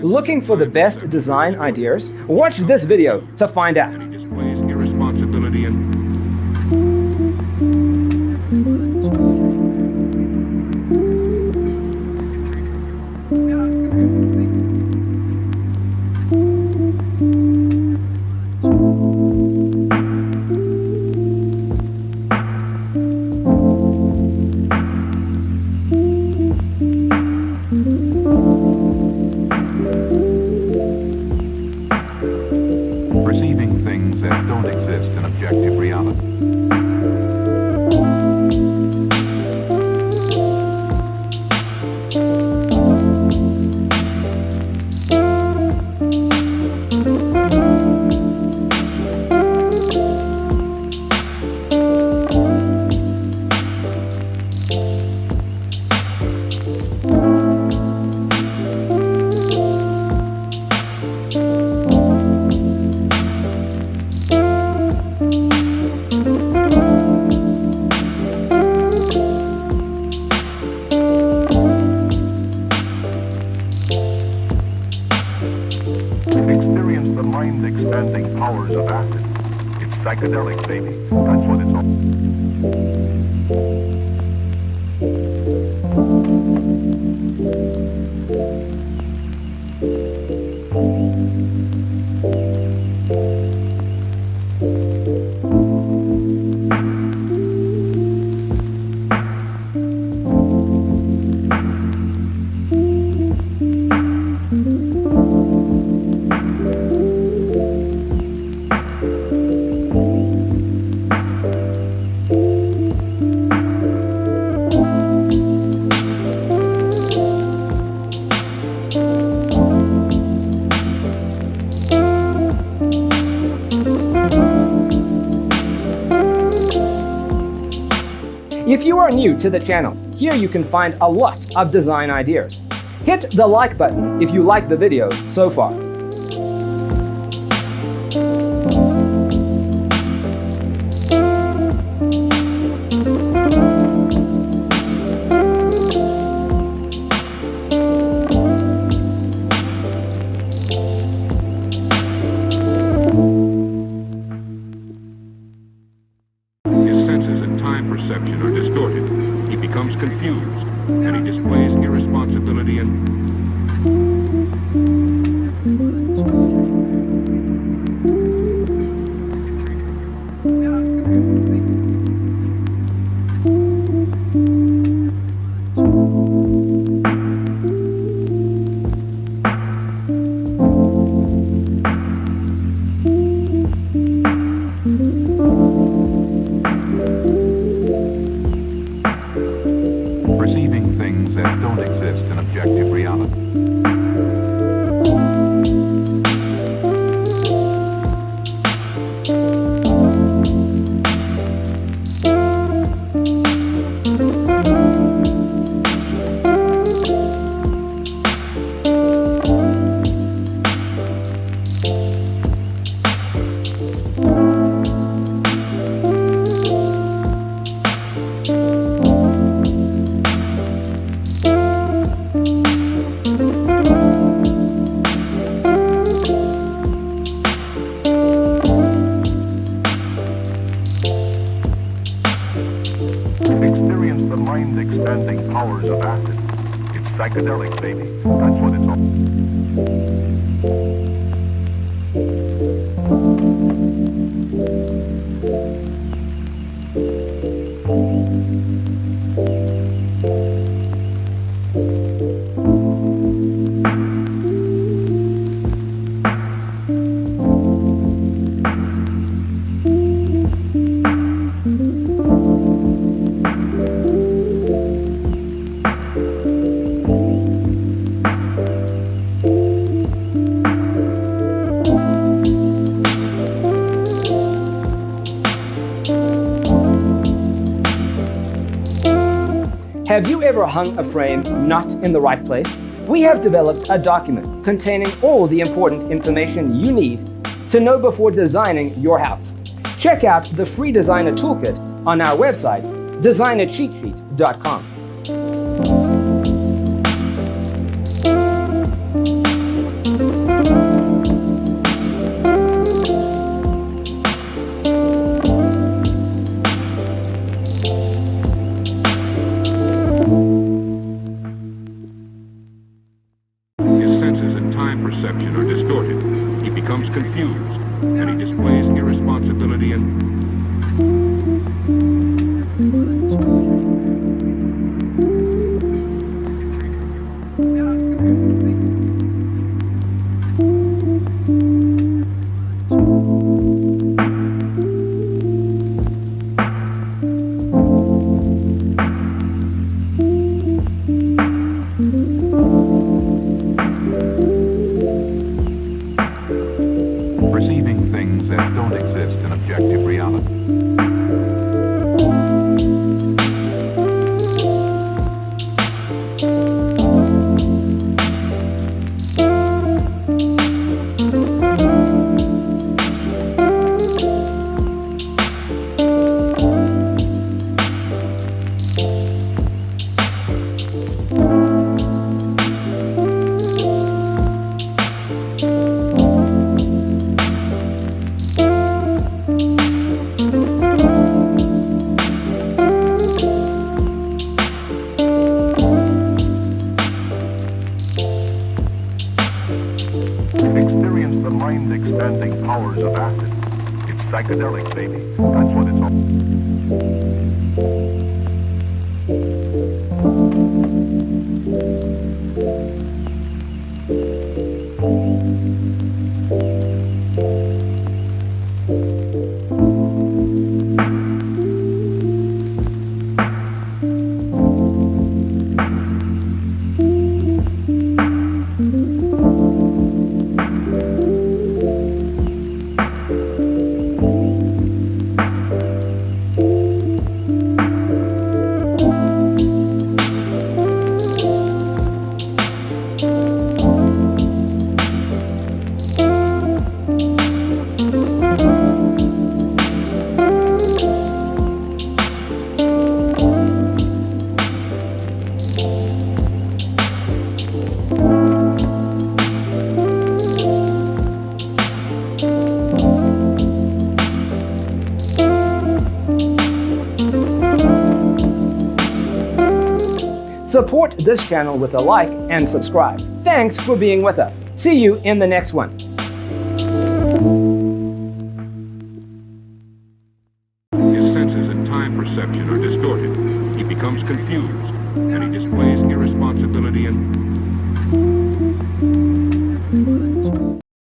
Looking for the best design ideas? Watch this video to find out. Displays irresponsibility and perceiving things that don't exist in objective reality. Experience the mind-expanding powers of acid. It's psychedelic, baby. That's what it's all. If you are new to the channel, here you can find a lot of design ideas. Hit the like button if you like the video so far. His senses and time perception are distorted. He becomes confused, and he displays irresponsibility and perceiving things that don't exist in objective reality. Experience the mind-expanding powers of acid. It's psychedelic, baby. That's what it's all. Have you ever hung a frame not in the right place? We have developed a document containing all the important information you need to know before designing your house. Check out the free designer toolkit on our website, designercheatsheet.com. time perception are distorted. He becomes confused, and he displays irresponsibility and... Perceiving things that don't exist in objective reality. Experience the mind-expanding powers of acid. It's psychedelic, baby. That's what it's all. Support this channel with a like and subscribe. Thanks for being with us. See you in the next one.